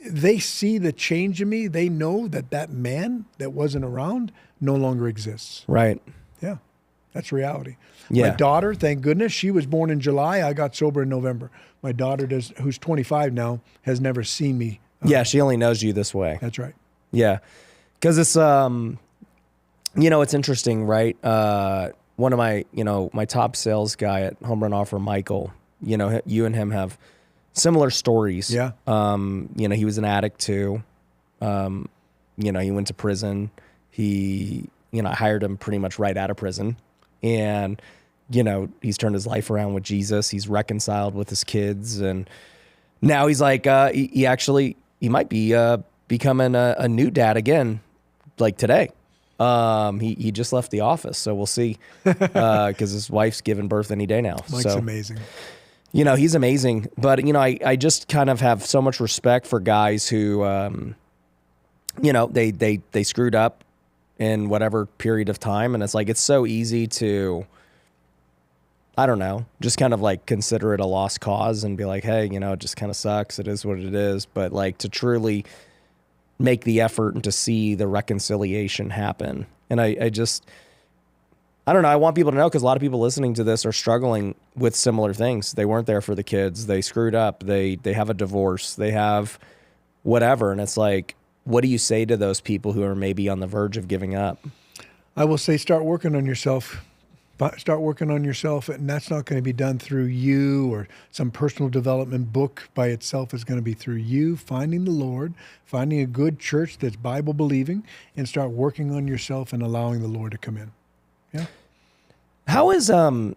they see the change in me. They know that man that wasn't around no longer exists. Right. Yeah, that's reality. Yeah. My daughter, thank goodness, she was born in July. I got sober in November. My daughter, who's 25 now, has never seen me. Yeah, she only knows you this way. That's right. Yeah. Because it's, you know, it's interesting, right? One of my, you know, my top sales guy at Home Run Offer, Michael, you know, you and him have similar stories. Yeah. You know, he was an addict too. You know, he went to prison. I hired him pretty much right out of prison. And, you know, he's turned his life around with Jesus. He's reconciled with his kids. And now he's like, he might be becoming a new dad again, like today. He just left the office, so we'll see. Because his wife's giving birth any day now. Mike's amazing. You know, he's amazing. But, you know, I just kind of have so much respect for guys who, you know, they screwed up in whatever period of time. And it's like, it's so easy to, I don't know, just kind of like consider it a lost cause and be like, hey, you know, it just kind of sucks. It is what it is. But like to truly make the effort and to see the reconciliation happen. And I don't know. I want people to know because a lot of people listening to this are struggling with similar things. They weren't there for the kids. They screwed up. They have a divorce. They have whatever. And it's like, what do you say to those people who are maybe on the verge of giving up? I will say, start working on yourself. Start working on yourself, and that's not going to be done through you or some personal development book by itself. It's going to be through you finding the Lord, finding a good church that's Bible believing, and start working on yourself and allowing the Lord to come in. Yeah. How is AA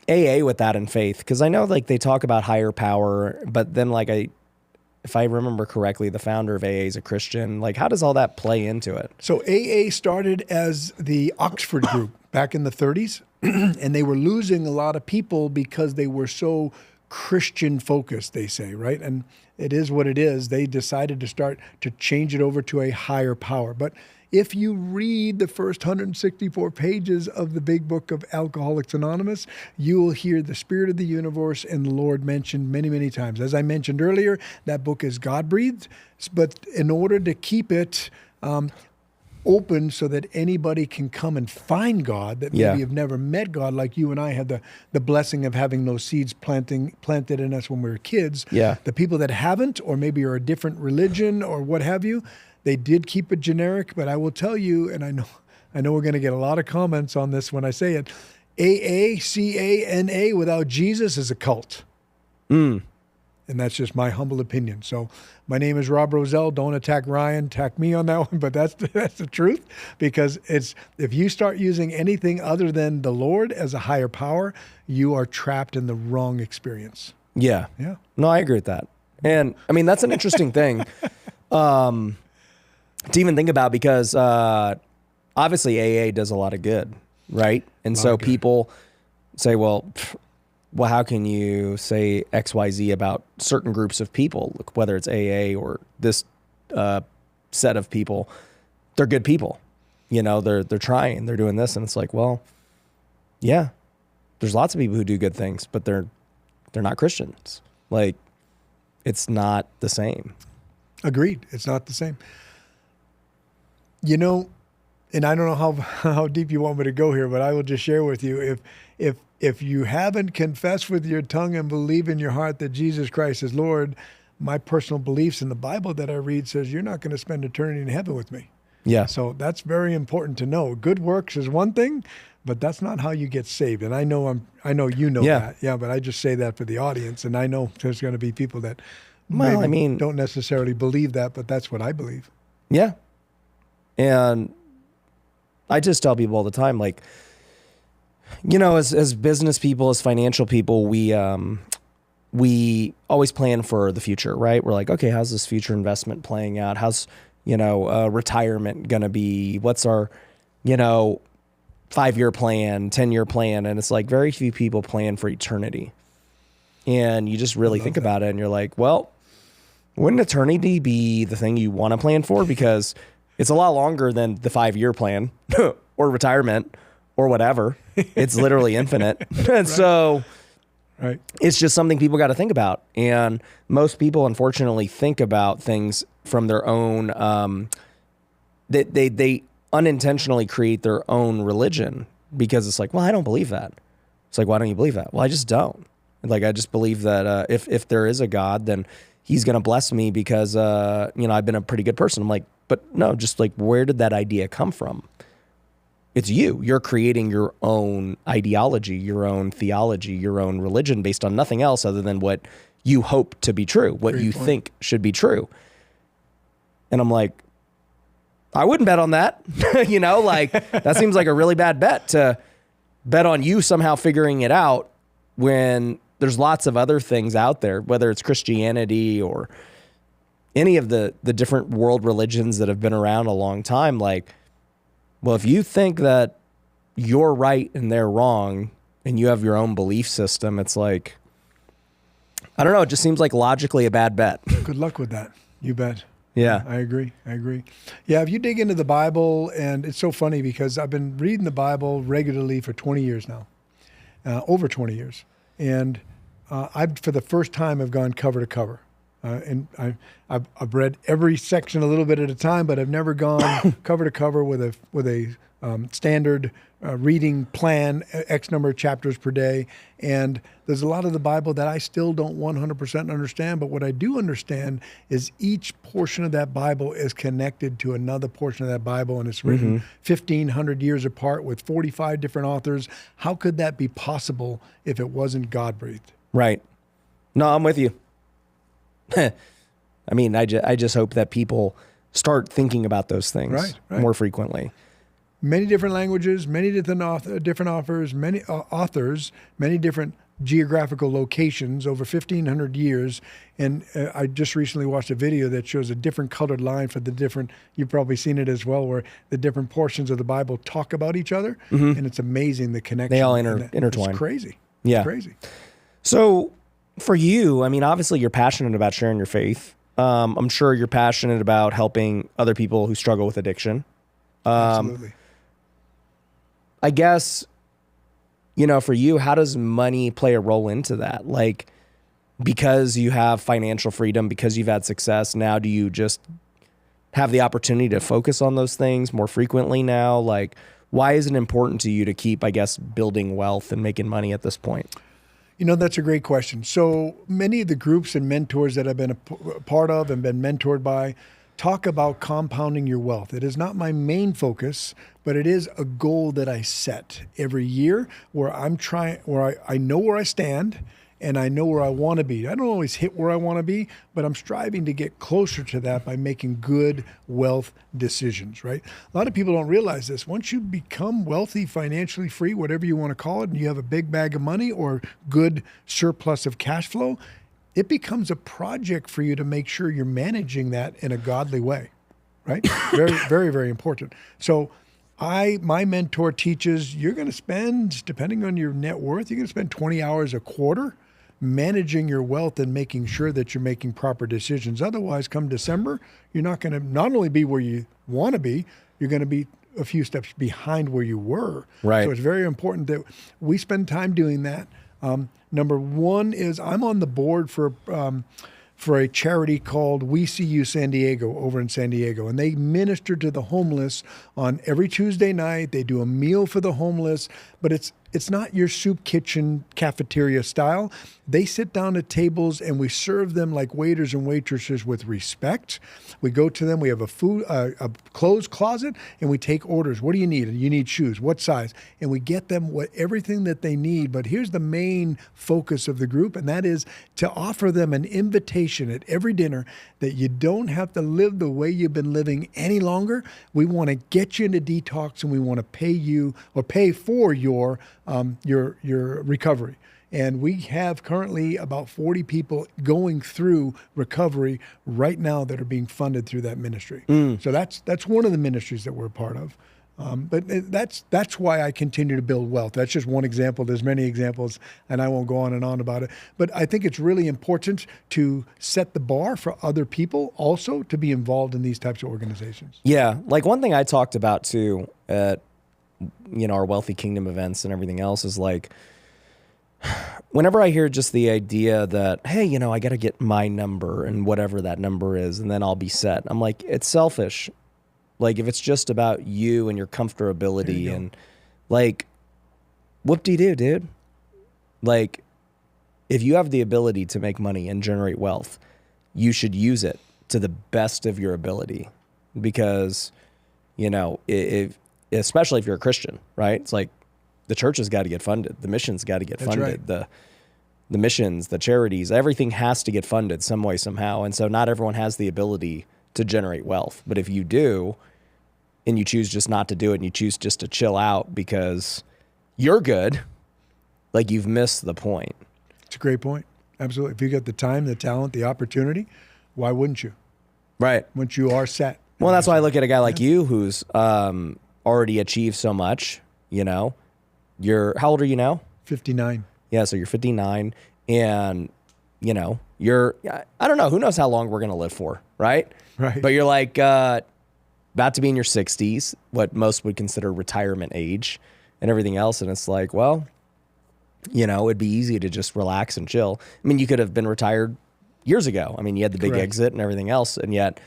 with that in faith? Because I know like they talk about higher power, but then like if I remember correctly, the founder of AA is a Christian. Like, how does all that play into it? So AA started as the Oxford group back in the 30s, and they were losing a lot of people because they were so Christian focused, they say, right? And it is what it is. They decided to start to change it over to a higher power. But if you read the first 164 pages of the big book of Alcoholics Anonymous, you will hear the Spirit of the universe and the Lord mentioned many, many times. As I mentioned earlier, that book is God-breathed, but in order to keep it open so that anybody can come and find God that maybe have never met God, like you and I had the blessing of having those seeds planted in us when we were kids. Yeah. The people that haven't, or maybe are a different religion or what have you, they did keep it generic, but I will tell you, and I know we're going to get a lot of comments on this when I say it, AACANA without Jesus is a cult. And that's just my humble opinion. So my name is Rob Rosell. Don't attack Ryan, attack me on that one, but that's the truth, because if you start using anything other than the Lord as a higher power, you are trapped in the wrong experience. Yeah. Yeah. No, I agree with that. And I mean, that's an interesting thing. To even think about, because obviously AA does a lot of good, right? And so people say, well, how can you say XYZ about certain groups of people, whether it's AA or this set of people? They're good people. You know, they're trying, they're doing this. And it's like, well, yeah, there's lots of people who do good things, but they're not Christians. Like, it's not the same. Agreed. It's not the same. You know, and I don't know how deep you want me to go here, but I will just share with you, if you haven't confessed with your tongue and believe in your heart that Jesus Christ is Lord, my personal beliefs in the Bible that I read says you're not going to spend eternity in heaven with me. Yeah. So that's very important to know. Good works is one thing, but that's not how you get saved. And I know you know that. Yeah, but I just say that for the audience, and I know there's going to be people that don't necessarily believe that, but that's what I believe. Yeah. And I just tell people all the time, like, you know, as business people, as financial people, we always plan for the future, right? We're like, okay, how's this future investment playing out? How's, retirement going to be? What's our, 5-year plan, 10-year plan? And it's like very few people plan for eternity. And you just really think about it and you're like, well, wouldn't eternity be the thing you want to plan for? Because it's a lot longer than the 5-year plan or retirement or whatever. It's literally infinite. And so it's just something people got to think about. And most people, unfortunately, think about things from their own, they unintentionally create their own religion, because it's like, well, I don't believe that. It's like, why don't you believe that? Well, I just don't. Like, I just believe that if there is a God, then he's going to bless me because, I've been a pretty good person. I'm like, but no, just like, where did that idea come from? It's you. You're creating your own ideology, your own theology, your own religion based on nothing else other than what you hope to be true, what you think should be true. And I'm like, I wouldn't bet on that. That seems like a really bad bet, to bet on you somehow figuring it out when there's lots of other things out there, whether it's Christianity or any of the different world religions that have been around a long time. Like, well, if you think that you're right and they're wrong and you have your own belief system, it's like, I don't know. It just seems like logically a bad bet. Good luck with that. You bet. Yeah. I agree. Yeah, if you dig into the Bible, and it's so funny because I've been reading the Bible regularly for 20 years now, over 20 years. And I've, for the first time, have gone cover to cover. And I've read every section a little bit at a time, but I've never gone cover to cover with a standard reading plan, X number of chapters per day. And there's a lot of the Bible that I still don't 100% understand. But what I do understand is each portion of that Bible is connected to another portion of that Bible. And it's written 1,500 years apart with 45 different authors. How could that be possible if it wasn't God-breathed? Right. No, I'm with you. I mean, I just hope that people start thinking about those things more frequently. Many different languages, many different authors, many different geographical locations over 1,500 years. And I just recently watched a video that shows a different colored line for the different, you've probably seen it as well, where the different portions of the Bible talk about each other. And it's amazing, the connection. They all intertwine. It's crazy. Yeah. It's crazy. So for you, I mean, obviously you're passionate about sharing your faith. I'm sure you're passionate about helping other people who struggle with addiction. Absolutely. I guess, for you, how does money play a role into that? Like, because you have financial freedom, because you've had success, now do you just have the opportunity to focus on those things more frequently now? Like, why is it important to you to keep, I guess, building wealth and making money at this point? That's a great question. So many of the groups and mentors that I've been a part of and been mentored by talk about compounding your wealth. It is not my main focus, but it is a goal that I set every year where I know where I stand and I know where I want to be. I don't always hit where I want to be, but I'm striving to get closer to that by making good wealth decisions, right? A lot of people don't realize this. Once you become wealthy, financially free, whatever you want to call it, and you have a big bag of money or good surplus of cash flow, it becomes a project for you to make sure you're managing that in a godly way, right? Very, very, very important. So my mentor teaches you're going to spend, depending on your net worth, you're going to spend 20 hours a quarter managing your wealth and making sure that you're making proper decisions. Otherwise, come December, you're not going to not only be where you want to be, you're going to be a few steps behind where you were. Right. So it's very important that we spend time doing that. Number one is I'm on the board for a charity called We See You San Diego over in San Diego. And they minister to the homeless on every Tuesday night. They do a meal for the homeless, but it's not your soup kitchen cafeteria style. They sit down at tables and we serve them like waiters and waitresses with respect. We go to them, we have a clothes closet and we take orders. What do you need? You need shoes. What size? And we get them everything that they need. But here's the main focus of the group, and that is to offer them an invitation at every dinner that you don't have to live the way you've been living any longer. We want to get you into detox and we want to pay you or pay for your recovery. And we have currently about 40 people going through recovery right now that are being funded through that ministry. So that's one of the ministries that we're a part of. But that's why I continue to build wealth. That's just one example. There's many examples, and I won't go on and on about it. But I think it's really important to set the bar for other people also to be involved in these types of organizations. Yeah. Like one thing I talked about too at, our Wealthy Kingdom events and everything else is like, whenever I hear just the idea that, hey, I got to get my number and whatever that number is, and then I'll be set. I'm like, it's selfish. Like if it's just about you and your comfortability and like, whoop-de-doo, dude. Like if you have the ability to make money and generate wealth, you should use it to the best of your ability because, especially if you're a Christian, right? It's like the church has got to get funded. The mission's got to get funded. Right. The missions, the charities, everything has to get funded some way, somehow. And so not everyone has the ability to generate wealth. But if you do, and you choose just not to do it, and you choose just to chill out because you're good, like you've missed the point. It's a great point. Absolutely. If you got the time, the talent, the opportunity, why wouldn't you? Right. Once you are set. Well, that's why I look at a guy like you who's already achieved so much, You're, how old are you now? 59. Yeah, so you're 59, and, you're, I don't know, who knows how long we're going to live for, right? Right. But you're like about to be in your 60s, what most would consider retirement age and everything else, and it's like, well, it'd be easy to just relax and chill. I mean, you could have been retired years ago. I mean, you had the big exit and everything else, and yet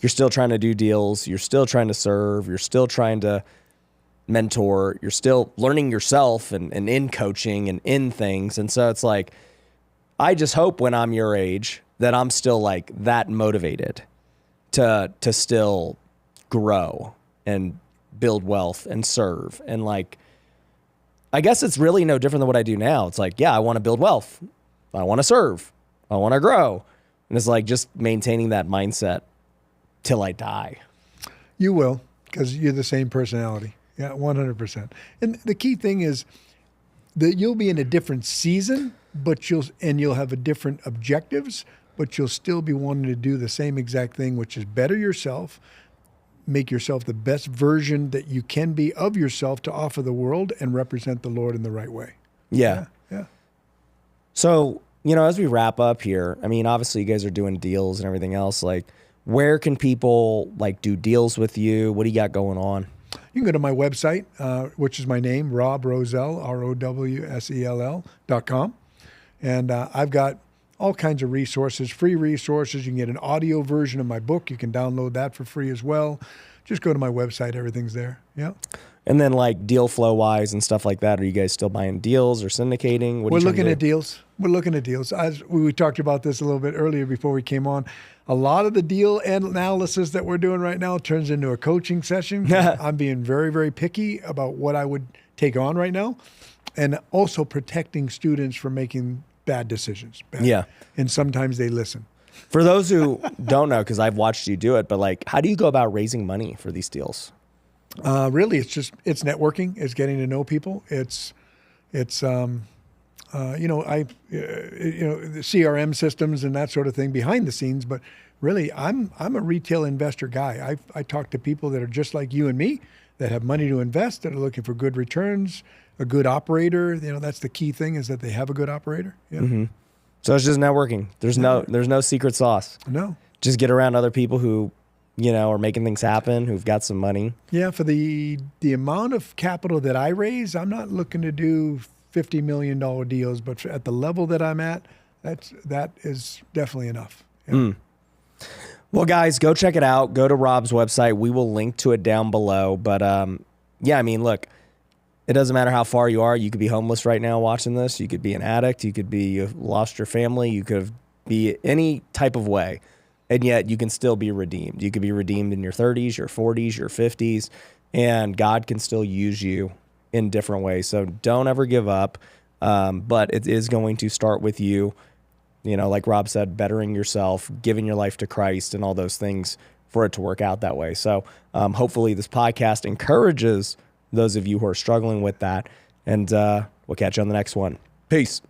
you're still trying to do deals, you're still trying to serve, you're still trying to mentor. You're still learning yourself and in coaching and in things. And so it's like, I just hope when I'm your age that I'm still like that motivated to still grow and build wealth and serve. And like, I guess it's really no different than what I do now. It's like, yeah, I want to build wealth. I want to serve. I want to grow. And it's like just maintaining that mindset till I die. You will, because you're the same personality. Yeah, 100%. And the key thing is that you'll be in a different season, but you'll have a different objectives, but you'll still be wanting to do the same exact thing, which is better yourself, make yourself the best version that you can be of yourself to offer the world and represent the Lord in the right way. Yeah. Yeah. So, as we wrap up here, I mean, obviously you guys are doing deals and everything else. Like, where can people like do deals with you? What do you got going on? You can go to my website, which is my name, Rob Rosell, ROWSELL.com. And I've got all kinds of resources, free resources. You can get an audio version of my book. You can download that for free as well. Just go to my website. Everything's there. Yeah. And then like deal flow wise and stuff like that, are you guys still buying deals or syndicating? We're looking at deals. We're looking at deals. We talked about this a little bit earlier before we came on. A lot of the deal analysis that we're doing right now turns into a coaching session. I'm being very, very picky about what I would take on right now, and also protecting students from making bad decisions. Yeah. And sometimes they listen. For those who don't know, because I've watched you do it, but like, how do you go about raising money for these deals? Really, it's networking. It's getting to know people. It's the CRM systems and that sort of thing behind the scenes. But really, I'm a retail investor guy. I talk to people that are just like you and me, that have money to invest, that are looking for good returns, a good operator. That's the key thing, is that they have a good operator. Yeah. Mm-hmm. So it's just networking. There's no secret sauce. No. Just get around other people who, are making things happen, who've got some money. Yeah, for the amount of capital that I raise, I'm not looking to do $50 million deals, but at the level that I'm at, that is definitely enough. Yeah. Mm. Well, guys, go check it out. Go to Rob's website. We will link to it down below. But yeah, I mean, look, it doesn't matter how far you are. You could be homeless right now watching this. You could be an addict. You've lost your family. You could be any type of way. And yet you can still be redeemed. You could be redeemed in your 30s, your 40s, your 50s, and God can still use you in different ways. So don't ever give up. But it is going to start with you, like Rob said, bettering yourself, giving your life to Christ and all those things for it to work out that way. So hopefully this podcast encourages those of you who are struggling with that. And we'll catch you on the next one. Peace.